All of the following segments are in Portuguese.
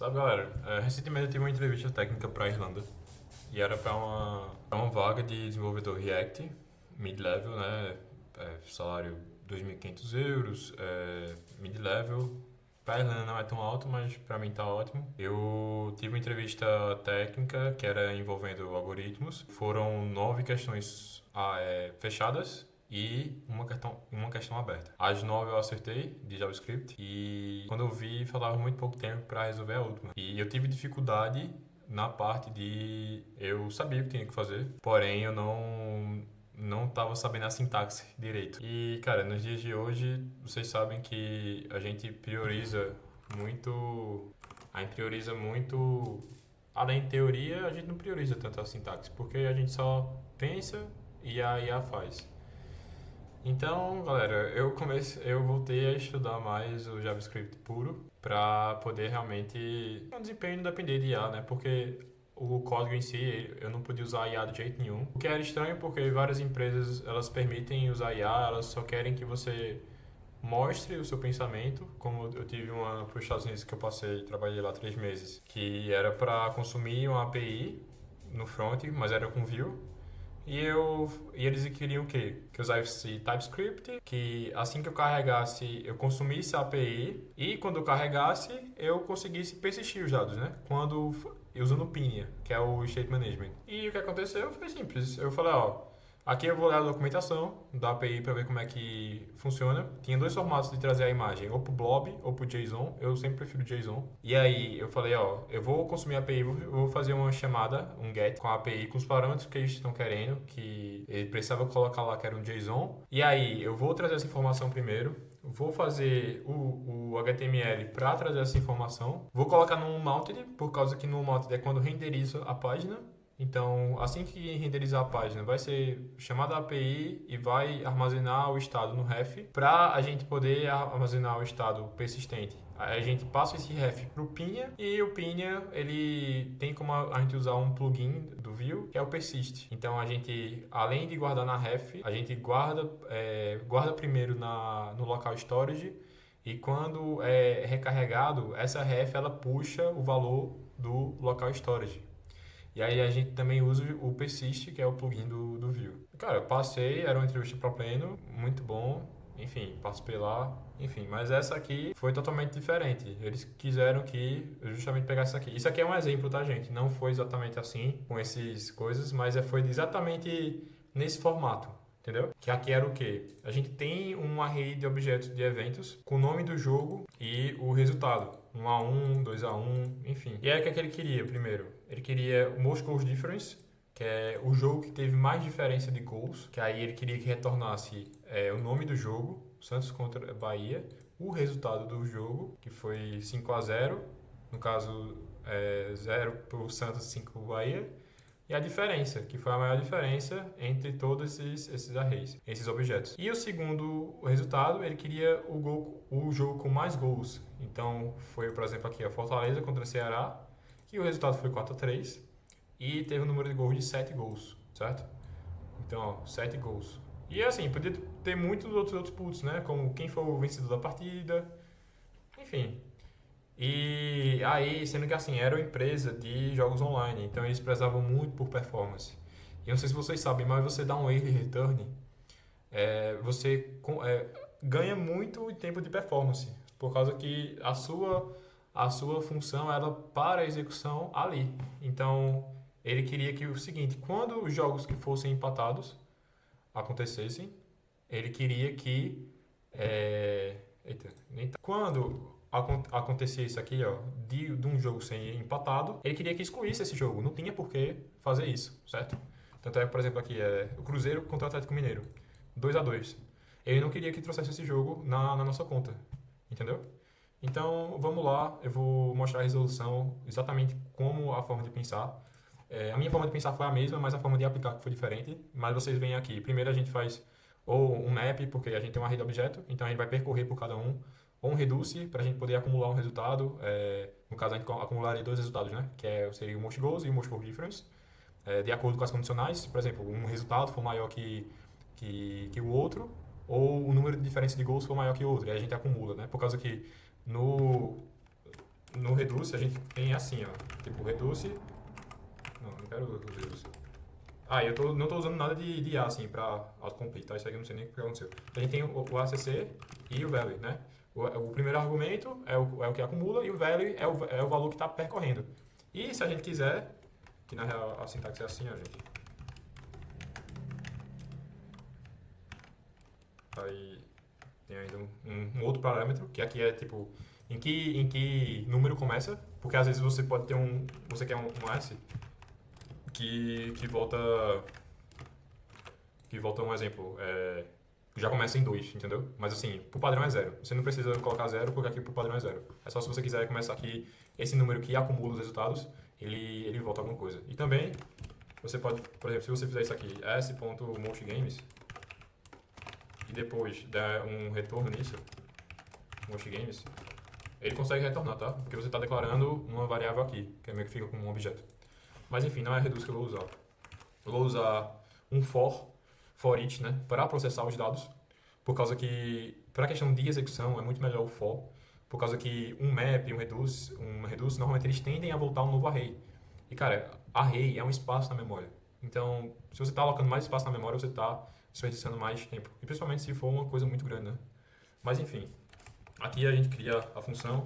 Sabe, galera, recentemente eu tive uma entrevista técnica para a Irlanda e era pra uma vaga de desenvolvedor React, mid-level, né? Salário 2.500 euros, mid-level. Pra Irlanda não é tão alto, mas pra mim tá ótimo. Eu tive uma entrevista técnica que era envolvendo algoritmos. Foram 9 questões fechadas e uma questão aberta. As 9 eu acertei de JavaScript e quando eu vi faltava muito pouco tempo para resolver a última. E eu tive dificuldade na parte de eu sabia o que tinha que fazer, porém eu não estava sabendo a sintaxe direito. E, cara, nos dias de hoje, vocês sabem que a gente prioriza muito, além de teoria, a gente não prioriza tanto a sintaxe, porque a gente só pensa e a IA faz. Então, galera, eu voltei a estudar mais o JavaScript puro para poder realmente o desempenho não depender de IA, né? Porque o código em si, eu não podia usar IA de jeito nenhum. O que era estranho porque várias empresas, elas permitem usar IA, elas só querem que você mostre o seu pensamento, como eu tive uma para os Estados Unidos que eu passei, trabalhei lá 3 meses, que era para consumir uma API no front, mas era com Vue, e eles queriam o quê? Que eu usasse TypeScript, que assim que eu carregasse, eu consumisse a API e quando eu carregasse, eu conseguisse persistir os dados, né? Usando o Pinia, que é o State Management. E o que aconteceu foi simples. Eu falei, ó, aqui eu vou ler a documentação da API para ver como é que funciona. Tinha dois formatos de trazer a imagem, ou pro Blob ou pro JSON. Eu sempre prefiro JSON. E aí eu falei, ó, eu vou consumir a API, vou fazer uma chamada, um get com a API com os parâmetros que eles estão querendo, que ele precisava colocar lá que era um JSON. E aí eu vou trazer essa informação primeiro, vou fazer o HTML para trazer essa informação, vou colocar no Mounted, por causa que no Mounted é quando renderiza a página. Então, assim que renderizar a página, vai ser chamada a API e vai armazenar o estado no ref para a gente poder armazenar o estado persistente. Aí a gente passa esse ref para o Pinia e o Pinia ele tem como a gente usar um plugin do Vue que é o persist. Então a gente, além de guardar na ref, a gente guarda primeiro no local storage e quando é recarregado, essa ref ela puxa o valor do local storage. E aí a gente também usa o Persist, que é o plugin do Vue. Cara, eu passei, era uma entrevista para pleno, muito bom. Enfim, participei lá. Enfim, mas essa aqui foi totalmente diferente. Eles quiseram que eu justamente pegasse isso aqui. Isso aqui é um exemplo, tá, gente? Não foi exatamente assim, com essas coisas, mas foi exatamente nesse formato. Entendeu? Que aqui era o quê? A gente tem uma array de objetos de eventos com o nome do jogo e o resultado. 1-1, 2-1, enfim. E aí o que é que ele queria primeiro? Ele queria o Most Goals Difference, que é o jogo que teve mais diferença de gols, que aí ele queria que retornasse o nome do jogo, Santos contra Bahia, o resultado do jogo, que foi 5-0, no caso 0 para o Santos, 5 para o Bahia, e a diferença, que foi a maior diferença entre todos esses arrays, esses objetos. E o segundo resultado, ele queria o jogo com mais gols. Então, foi, por exemplo, aqui a Fortaleza contra o Ceará, que o resultado foi 4-3 e teve um número de gols de 7 gols, certo? Então, ó, 7 gols. E assim, podia ter muitos outros pontos, né? Como quem foi o vencedor da partida, enfim. E aí, sendo que assim, era uma empresa de jogos online, então eles prezavam muito por performance. E eu não sei se vocês sabem, mas você dá um early return, você ganha muito tempo de performance, por causa que a sua função era para a execução ali. Então, ele queria que o seguinte, quando os jogos que fossem empatados acontecessem, ele queria que eita, quando acontecia isso aqui, ó, de um jogo ser empatado, ele queria que excluísse esse jogo. Não tinha por que fazer isso, certo? Tanto é que, por exemplo, aqui é o Cruzeiro contra o Atlético Mineiro. 2-2. Ele não queria que trouxesse esse jogo na nossa conta. Entendeu? Então, vamos lá. Eu vou mostrar a resolução, exatamente como a forma de pensar. A minha forma de pensar foi a mesma, mas a forma de aplicar que foi diferente. Mas vocês veem aqui. Primeiro a gente faz ou um map, porque a gente tem uma rede de objeto, então a gente vai percorrer por cada um, ou um reduce, para a gente poder acumular um resultado. No caso, a gente acumularia dois resultados, né? Seria o most goals e o most goal difference, de acordo com as condicionais. Por exemplo, um resultado for maior que o outro, ou o número de diferença de gols for maior que o outro, e aí a gente acumula, né? Por causa que no, no reduce a gente tem assim, ó. Tipo, reduce. Não quero o reduce. Não tô usando nada de A, assim, pra autocomplete, tá? Isso aqui eu não sei nem o que aconteceu. A gente tem o ACC e o value, né? O primeiro argumento é o que acumula e o value é o valor que está percorrendo. E se a gente quiser, que na real a sintaxe é assim, ó, gente. Aí tem ainda um outro parâmetro, que aqui é tipo, em que número começa, porque às vezes você pode ter você quer um S que volta um exemplo, já começa em 2, entendeu? Mas assim, pro padrão é 0. Você não precisa colocar 0 porque aqui pro padrão é 0. É só se você quiser começar aqui, esse número que acumula os resultados, ele volta alguma coisa. E também, você pode, por exemplo, se você fizer isso aqui, s.mostgames, e depois der um retorno nisso, mostgames, ele consegue retornar, tá? Porque você está declarando uma variável aqui, que é meio que fica como um objeto. Mas enfim, não é reduce que eu vou usar. Eu vou usar um for each, né, para processar os dados, por causa que, para a questão de execução, é muito melhor o for, por causa que um map e um reduce, normalmente eles tendem a voltar um novo array. E, cara, array é um espaço na memória. Então, se você está alocando mais espaço na memória, você está desperdiçando mais tempo. E principalmente se for uma coisa muito grande, né? Mas, enfim, aqui a gente cria a função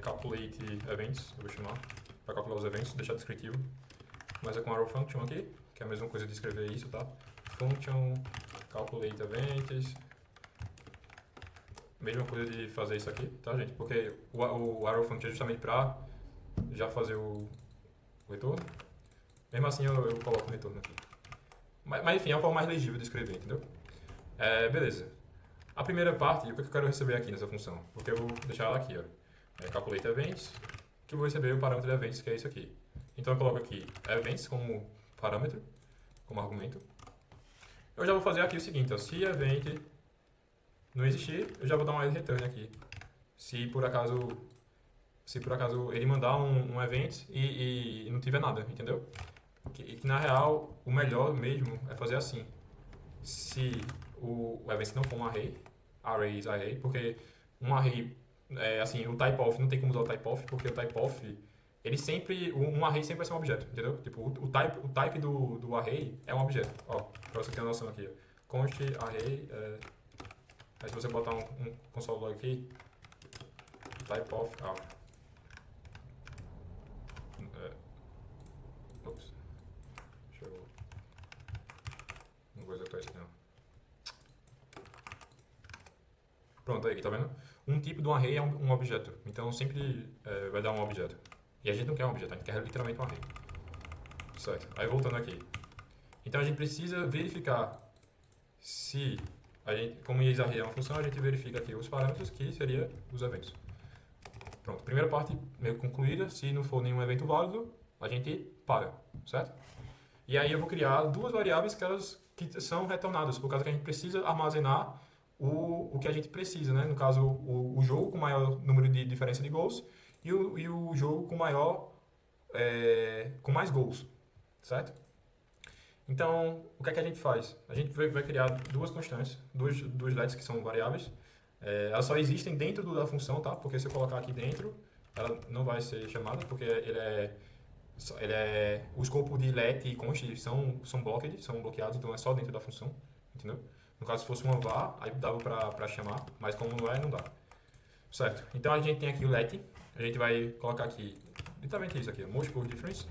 calculate events, eu vou chamar, para calcular os eventos, deixar descritivo. Mas é com arrow function aqui, que é a mesma coisa de escrever isso, tá? Function, calculate events. Mesma coisa de fazer isso aqui, tá, gente? Porque o arrow function é justamente para já fazer o retorno. Mesmo assim, eu coloco o retorno aqui. Mas enfim, é uma forma mais legível de escrever, entendeu? Beleza. A primeira parte, o que eu quero receber aqui nessa função? Porque eu vou deixar ela aqui, ó. Calculate events, que eu vou receber o parâmetro de events, que é isso aqui. Então eu coloco aqui events como parâmetro, como argumento. Eu já vou fazer aqui o seguinte, ó, se event não existir, eu já vou dar um return aqui. Se por acaso ele mandar um event e não tiver nada, entendeu? Que na real, o melhor mesmo é fazer assim. Se o event não for um array is array, porque um array, assim, o typeof não tem como usar o typeof, porque o typeof, um array sempre vai ser um objeto, entendeu? Tipo, o type do array é um objeto. Ó, pra você ter uma noção aqui, ó. Const array, aí se você botar um console log aqui, typeof, ops, deixa eu, não vou executar isso aqui não. Pronto, aí, tá vendo? Um tipo de um array é um objeto, então sempre vai dar um objeto. E a gente não quer um objeto, a gente quer literalmente um array. Certo, aí voltando aqui. Então a gente precisa verificar se, como isArray é uma função, a gente verifica aqui os parâmetros que seria os eventos. Pronto, primeira parte meio concluída, se não for nenhum evento válido, a gente para, certo? E aí eu vou criar duas variáveis que são retornadas, por causa que a gente precisa armazenar o que a gente precisa, né? No caso, o jogo com maior número de diferença de gols e o jogo com com mais gols, certo? Então, o que é que a gente faz? A gente vai criar duas constantes, duas lets que são variáveis. Elas só existem dentro da função, tá? Porque se eu colocar aqui dentro, ela não vai ser chamada, porque o escopo de let e const são blocked, são bloqueados, então é só dentro da função, entendeu? No caso, se fosse uma var, aí dava pra chamar, mas como não é, não dá. Certo, então a gente tem aqui o let, a gente vai colocar aqui, literalmente isso aqui, multiple difference.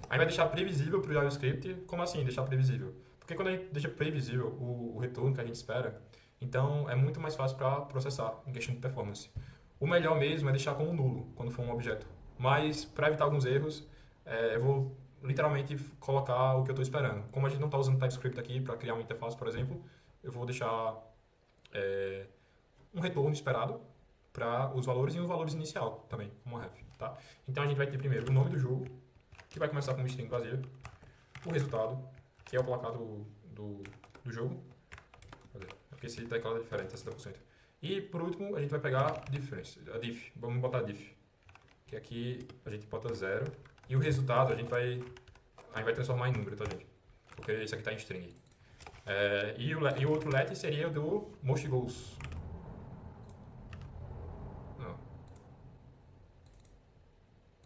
Aí vai deixar previsível para o JavaScript. Como assim deixar previsível? Porque quando a gente deixa previsível o retorno que a gente espera, então é muito mais fácil para processar em questão de performance. O melhor mesmo é deixar como nulo quando for um objeto. Mas para evitar alguns erros, eu vou literalmente colocar o que eu estou esperando. Como a gente não está usando TypeScript aqui para criar uma interface, por exemplo, eu vou deixar um retorno esperado para os valores e os valores inicial também, como ref. Tá? Então a gente vai ter primeiro o nome do jogo, que vai começar com um string vazio, o resultado, que é o placar do jogo, porque esse teclado é diferente, é 70%. E por último, a gente vai pegar a diff, vamos botar diff, que aqui a gente bota 0, e o resultado a gente vai transformar em número, tá, gente? Porque esse aqui está em string. E o outro let seria o do most goals. Não.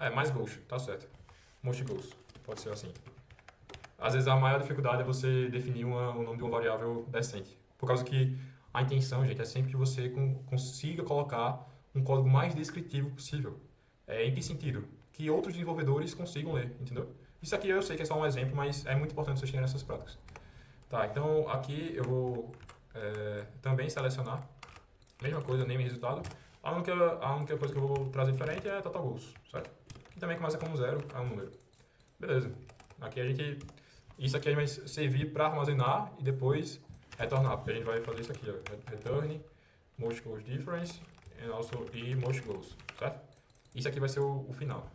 Mais gols, tá certo. Most goals, pode ser assim. Às vezes a maior dificuldade é você definir o nome de uma variável decente. Por causa que a intenção, gente, é sempre que você consiga colocar um código mais descritivo possível. Em que sentido? Que outros desenvolvedores consigam ler, entendeu? Isso aqui eu sei que é só um exemplo, mas é muito importante vocês terem essas práticas. Tá, então aqui eu vou também selecionar, mesma coisa, name e resultado. A única coisa que eu vou trazer diferente é total goals, certo? Que também começa como zero, é um número. Beleza. Aqui isso aqui vai servir para armazenar e depois retornar, porque a gente vai fazer isso aqui, ó, return most goals difference e most goals, certo? Isso aqui vai ser o final.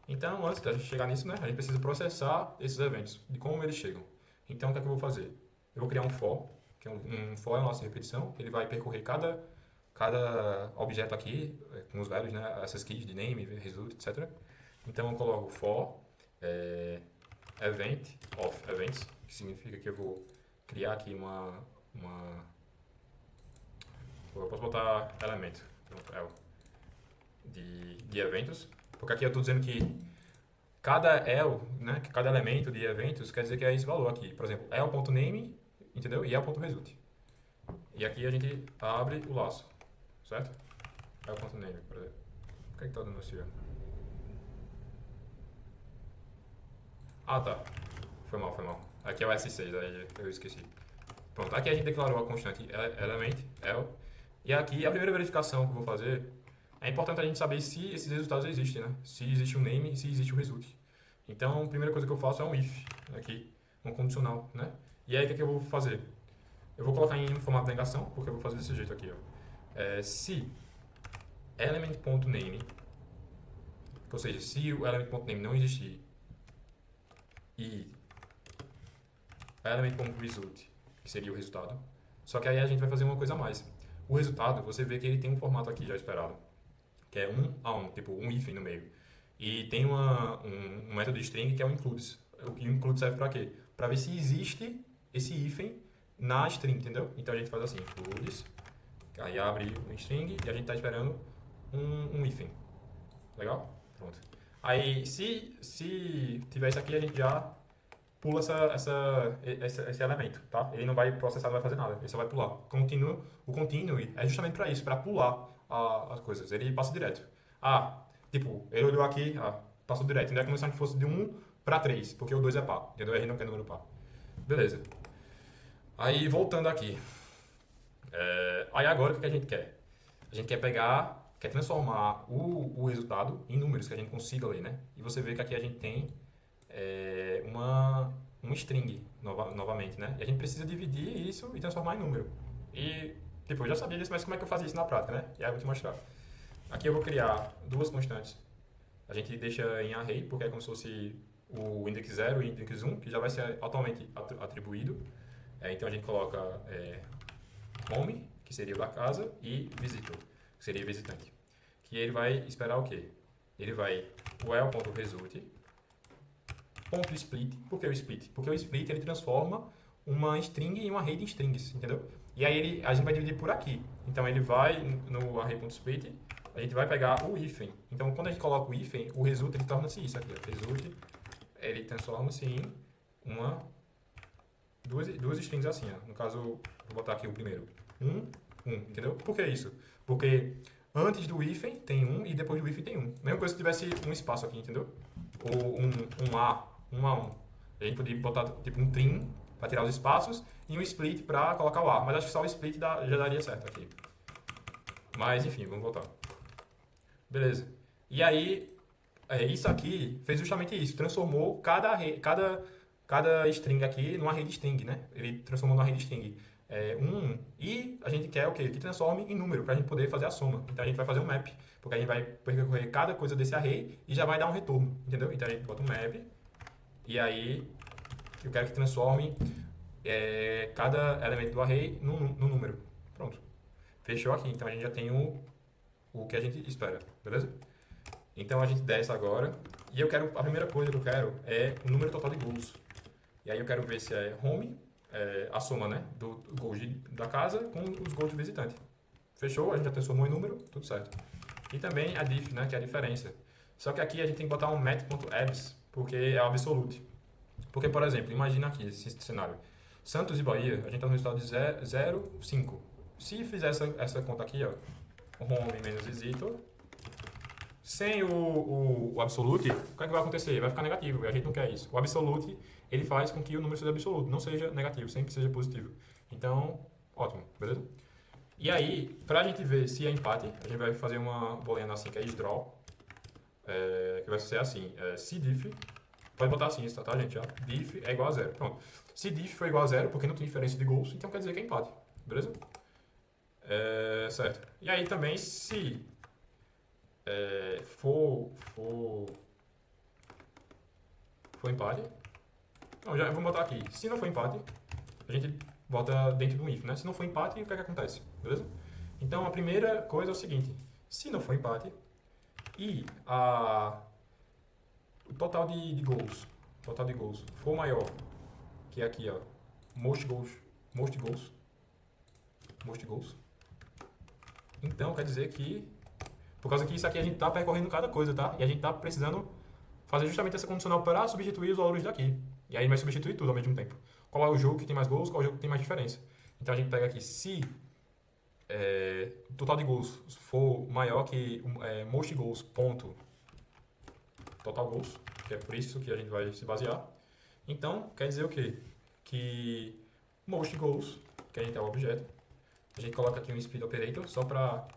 Então, antes da gente chegar nisso, né, a gente precisa processar esses eventos, de como eles chegam. Então, o que é que eu vou fazer? Eu vou criar um for, que um for é uma nossa repetição, ele vai percorrer cada objeto aqui, com os values, né, essas keys de name, result, etc. Então, eu coloco for event of events, que significa que eu vou criar aqui eu posso botar elemento, de eventos, porque aqui eu estou dizendo que cada né, que cada elemento de eventos quer dizer que é esse valor aqui. Por exemplo, el.name, entendeu? E el.result. E aqui a gente abre o laço, certo? El.name, por exemplo. Por que está dando esse erro? Ah, tá. Foi mal. Aqui é o S6, aí eu esqueci. Pronto, aqui a gente declarou a constante element, el. E aqui a primeira verificação que eu vou fazer, é importante a gente saber se esses resultados existem, né? Se existe o name e se existe o result. Então, a primeira coisa que eu faço é um if, aqui, um condicional, né? E aí, o que eu vou fazer? Eu vou colocar em formato de negação, porque eu vou fazer desse jeito aqui, ó. Se element.name, ou seja, se o element.name não existir e element.result, que seria o resultado, só que aí a gente vai fazer uma coisa a mais. O resultado, você vê que ele tem um formato aqui já esperado, que é 1 a 1, tipo um hífen no meio. E tem um método de string que é o includes. O que o include serve para quê? Para ver se existe esse hífen na string, entendeu? Então a gente faz assim, includes, aí abre um string e a gente está esperando um hífen. Legal? Pronto. Aí se tiver isso aqui, a gente já pula esse elemento, tá? Ele não vai processar, não vai fazer nada, ele só vai pular. O continue é justamente para isso, para pular as coisas. Ele passa direto. Tipo, ele olhou aqui, passou direto. Não é como se a gente fosse de 1 para 3, porque o 2 é par, entendeu? A gente não quer número par. Beleza. Aí, voltando aqui. Aí agora o que a gente quer? A gente quer transformar o resultado em números que a gente consiga ler, né? E você vê que aqui a gente tem uma string, novamente, né? E a gente precisa dividir isso e transformar em número. E, tipo, eu já sabia disso, mas como é que eu fazia isso na prática, né? E aí eu vou te mostrar. Aqui eu vou criar duas constantes. A gente deixa em array, porque é como se fosse o index 0 e o index 1, que já vai ser automaticamente atribuído. Então a gente coloca home, que seria o da casa, e visitor, que seria o visitante. Que ele vai esperar o quê? Ele vai o el.result, ponto split. Por que o split? Porque o split ele transforma uma string em um array de strings, entendeu? E aí a gente vai dividir por aqui. Então ele vai no array.split, a gente vai pegar o hífen. Então quando a gente coloca o hífen, o result ele torna-se isso aqui. O result ele transforma-se em duas strings assim, ó. No caso, vou botar aqui o primeiro. 1, entendeu? Por que isso? Porque antes do hífen tem 1 e depois do hífen tem 1. Mesma coisa se tivesse um espaço aqui, entendeu? Ou um a 1. A gente poderia botar tipo um trim para tirar os espaços e um split para colocar o a. Mas acho que só o split já daria certo aqui. Mas enfim, vamos voltar. Beleza. E aí, isso aqui fez justamente isso. Transformou cada string aqui numa array de string, né? Ele transformou numa array de string e a gente quer o quê? Que transforme em número, para a gente poder fazer a soma. Então a gente vai fazer um map, porque a gente vai percorrer cada coisa desse array e já vai dar um retorno, entendeu? Então a gente bota um map e aí eu quero que transforme cada elemento do array no número. Pronto. Fechou aqui. Então a gente já tem o que a gente espera, beleza? Então a gente desce agora e a primeira coisa que eu quero é o número total de gols. E aí eu quero ver se é home, a soma, né, do gols da casa com os gols do visitante. Fechou? A gente já transformou em número, tudo certo. E também a diff, né, que é a diferença. Só que aqui a gente tem que botar um met.abs, porque é o absolute. Porque, por exemplo, imagina aqui esse cenário. Santos e Bahia, a gente está no resultado de 0, 5. Se fizer essa conta aqui, ó, home menos visitor, sem o absolute, o que é que vai acontecer? Vai ficar negativo, e a gente não quer isso. O absolute, ele faz com que o número seja absoluto, não seja negativo, sempre seja positivo. Então, ótimo, beleza? E aí, pra gente ver se é empate, a gente vai fazer uma bolinha assim, que é isdraw, que vai ser assim, se diff, pode botar assim, tá, gente? Ó, diff é igual a zero. Pronto. Se diff for igual a zero, porque não tem diferença de gols, então quer dizer que é empate, beleza? Certo. E aí também, se for empate, não, já vamos botar aqui. Se não for empate, a gente bota dentro do if, né? Se não for empate, o que é que acontece? Beleza? Então, a primeira coisa é o seguinte. Se não for empate e o total de gols for maior que aqui, ó, most goals, então quer dizer que, por causa que isso aqui a gente tá percorrendo cada coisa, tá? E a gente tá precisando fazer justamente essa condicional para substituir os valores daqui. E aí vai substituir tudo ao mesmo tempo. Qual é o jogo que tem mais gols, qual é o jogo que tem mais diferença. Então a gente pega aqui, se o total de gols for maior que most goals, ponto, total gols, que é por isso que a gente vai se basear. Então, quer dizer o quê? Que most goals, que a gente é o objeto, a gente coloca aqui um speed operator só para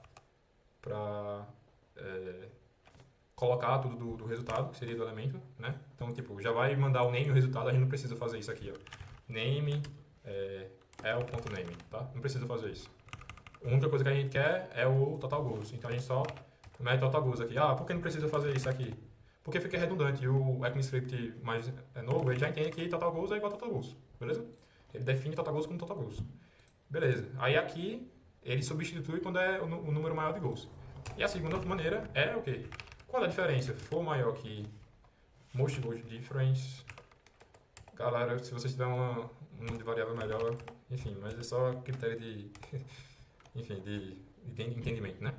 colocar tudo do resultado, que seria do elemento, né? Então, tipo, já vai mandar o name e o resultado, a gente não precisa fazer isso aqui, ó. Name é o ponto name, tá? Não precisa fazer isso. A única coisa que a gente quer é o total goals. Então a gente só mete total goals aqui. Ah, por que não precisa fazer isso aqui? Porque fica redundante. E o ECMAScript mais novo, ele já entende que total goals é igual a total goals, beleza? Ele define total goals como total goals. Beleza. Aí aqui, ele substitui quando é o número maior de goals. E a segunda maneira é o quê? Quando a diferença for maior que most goals difference, galera, se vocês tiverem uma de variável melhor, enfim, mas é só critério de, enfim, de entendimento, né?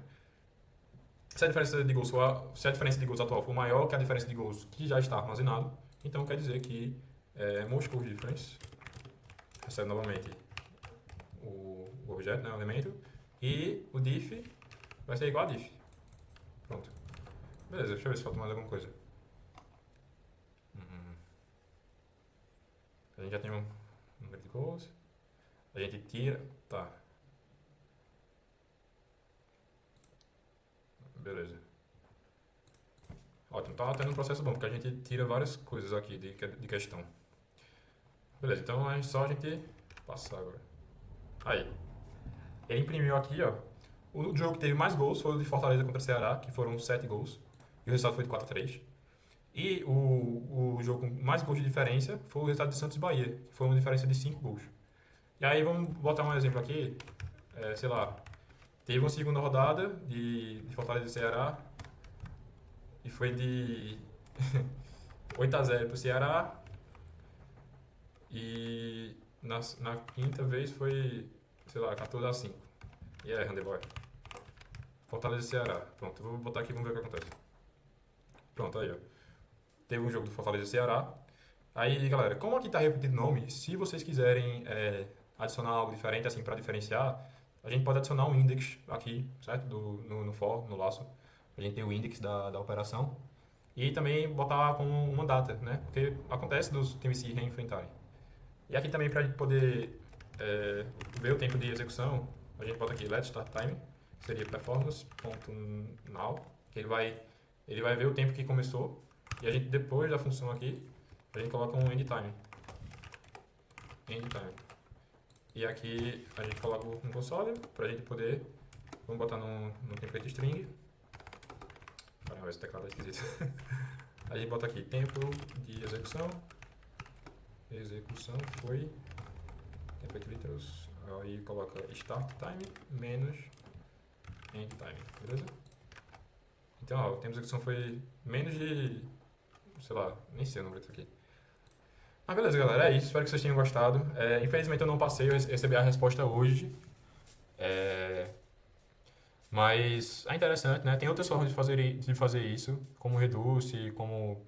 Se a diferença de gols atual for maior que a diferença de gols que já está armazenado, então quer dizer que most goals difference recebe novamente o objeto, né, o elemento, e o diff vai ser igual a diff. Pronto. Beleza, deixa eu ver se falta mais alguma coisa. A gente já tem um número de gols. A gente tira. Tá. Beleza. Ótimo, tá tendo um processo bom, porque a gente tira várias coisas aqui de questão. Beleza, então é só a gente passar agora. Aí. Ele imprimiu aqui, ó. O jogo que teve mais gols foi o de Fortaleza contra o Ceará, que foram 7 gols. E o resultado foi de 4-3. E o jogo com mais gols de diferença foi o resultado de Santos e Bahia, que foi uma diferença de 5 gols. E aí vamos botar um exemplo aqui. Sei lá, teve uma segunda rodada de Fortaleza e Ceará e foi de 8-0 pro Ceará. E na quinta vez foi, sei lá, 14-5. E aí, handebol. Fortaleza e Ceará. Pronto, vou botar aqui e vamos ver o que acontece. Pronto, aí, ó. Teve um jogo do Fortaleza e Ceará. Aí, galera, como aqui tá repetido nome, se vocês quiserem adicionar algo diferente, assim, para diferenciar, a gente pode adicionar um index aqui, certo? No for, no laço. A gente tem o index da operação. E também botar com uma data, né? Porque acontece dos times se reenfrentarem. E aqui também, para a gente poder ver o tempo de execução, a gente bota aqui let start time, que seria performance.now, que ele vai ver o tempo que começou. E a gente, depois da função aqui, a gente coloca um end time. E aqui a gente coloca um console para a gente poder, vamos botar no template string. Caramba, esse teclado é esquisito. A gente bota aqui tempo de execução. Execução foi template literals. Aí coloca start time menos end time, beleza? Então, ó, o tempo de execução foi menos de, sei lá, nem sei o número disso aqui. Mas beleza, galera, é isso. Espero que vocês tenham gostado. Infelizmente eu não passei, eu recebi a resposta hoje. Mas é interessante, né? Tem outras formas de fazer isso, como o Reduce, como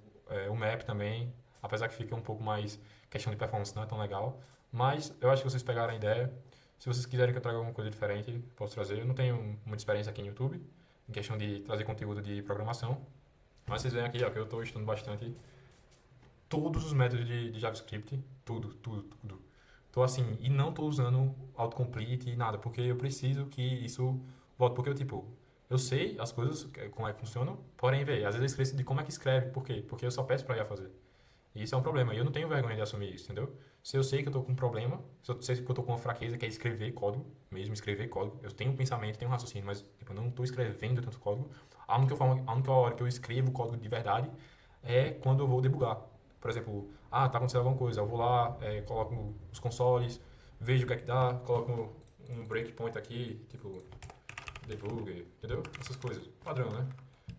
o Map também, apesar que fica um pouco mais questão de performance, não é tão legal. Mas eu acho que vocês pegaram a ideia. Se vocês quiserem que eu traga alguma coisa diferente, posso trazer. Eu não tenho muita experiência aqui no YouTube, em questão de trazer conteúdo de programação, mas vocês veem aqui, ó, que eu estou estudando bastante todos os métodos de JavaScript, tudo, tudo, tudo. Tô assim, e não tô usando autocomplete e nada, porque eu preciso que isso volte, porque eu, tipo, eu sei as coisas, como é que funcionam, porém, velho, às vezes eu esqueço de como é que escreve, por quê? Porque eu só peço pra IA fazer. E isso é um problema, e eu não tenho vergonha de assumir isso, entendeu? Se eu sei que eu tô com um problema, se eu sei que eu tô com uma fraqueza, que é escrever código, mesmo escrever código, eu tenho um pensamento, tenho um raciocínio, mas, tipo, eu não tô escrevendo tanto código. A única hora que eu escrevo código de verdade é quando eu vou debugar. Por exemplo, tá acontecendo alguma coisa, eu vou lá, coloco os consoles, vejo o que é que dá, coloco um breakpoint aqui, tipo, debugger, entendeu? Essas coisas, padrão, né?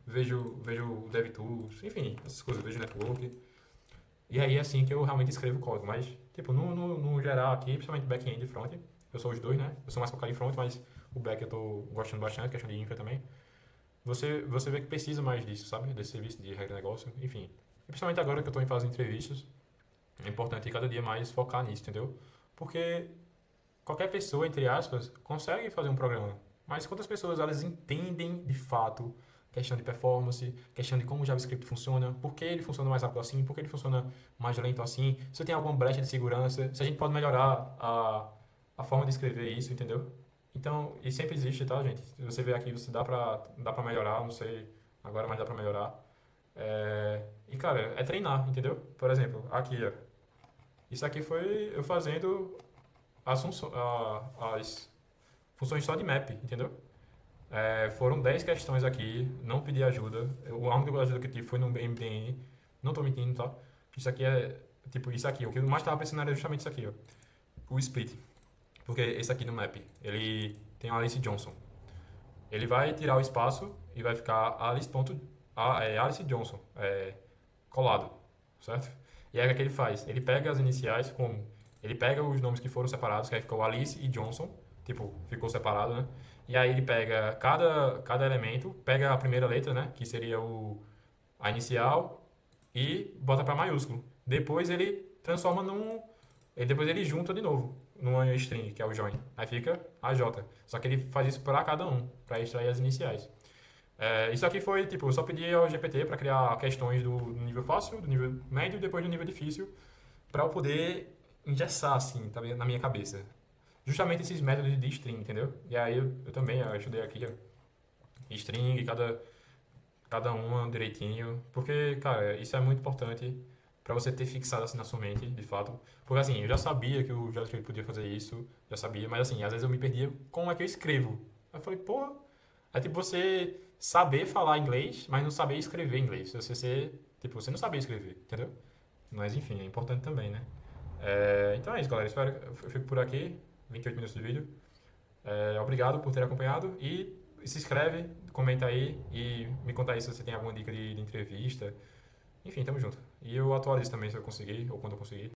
Vejo o DevTools, enfim, essas coisas, vejo network. E aí é assim que eu realmente escrevo código, mas, tipo, no geral aqui, principalmente back-end e front, eu sou os dois, né? Eu sou mais focado em front, mas o back eu tô gostando bastante, questão de infra também. Você vê que precisa mais disso, sabe? Desse serviço de regra de negócio, enfim. E principalmente agora que eu estou em fase de entrevistas, é importante cada dia mais focar nisso, entendeu? Porque qualquer pessoa, entre aspas, consegue fazer um programa. Mas quantas pessoas elas entendem de fato questão de performance, questão de como o JavaScript funciona, por que ele funciona mais rápido assim, por que ele funciona mais lento assim, se tem alguma brecha de segurança, se a gente pode melhorar a forma de escrever isso, entendeu? Então, e sempre existe, tá, gente? Se você ver aqui, você dá pra melhorar, não sei agora, mas dá pra melhorar. E, cara, é treinar, entendeu? Por exemplo, aqui, ó. Isso aqui foi eu fazendo as funções só de map, entendeu? Foram 10 questões aqui, não pedi ajuda. A única ajuda que eu tive foi no MDN. Não tô mentindo, tá? Isso aqui é, tipo, isso aqui. O que eu mais tava pensando era justamente isso aqui, ó. O split. Porque esse aqui no map, ele tem a Alice Johnson. Ele vai tirar o espaço e vai ficar Alice Johnson colado, certo? E aí o que ele faz? Ele pega as iniciais como? Ele pega os nomes que foram separados, que aí ficou Alice e Johnson, tipo, ficou separado, né? E aí ele pega cada elemento, pega a primeira letra, né? Que seria a inicial, e bota para maiúsculo. Depois ele transforma e depois ele junta de novo numa string, que é o join. Aí fica a J. Só que ele faz isso para cada um, para extrair as iniciais. Isso aqui foi, tipo, eu só pedi ao GPT para criar questões do nível fácil, do nível médio e depois do nível difícil, para eu poder engessar, assim, tá vendo? Na minha cabeça. Justamente esses métodos de string, entendeu? E aí eu também eu estudei aqui, ó, string, cada uma direitinho, porque, cara, isso é muito importante para você ter fixado assim na sua mente, de fato. Porque assim, eu já sabia que o JavaScript podia fazer isso, já sabia, mas assim, às vezes eu me perdia como é que eu escrevo. Aí eu falei, pô, é tipo você saber falar inglês, mas não saber escrever inglês. Você não saber escrever, entendeu? Mas enfim, é importante também, né? Então é isso, galera. Espero que eu fico por aqui. 28 minutos de vídeo. Obrigado por ter acompanhado e se inscreve, comenta aí e me conta aí se você tem alguma dica de entrevista. Enfim, tamo junto. E eu atualizo também se eu conseguir ou quando eu conseguir.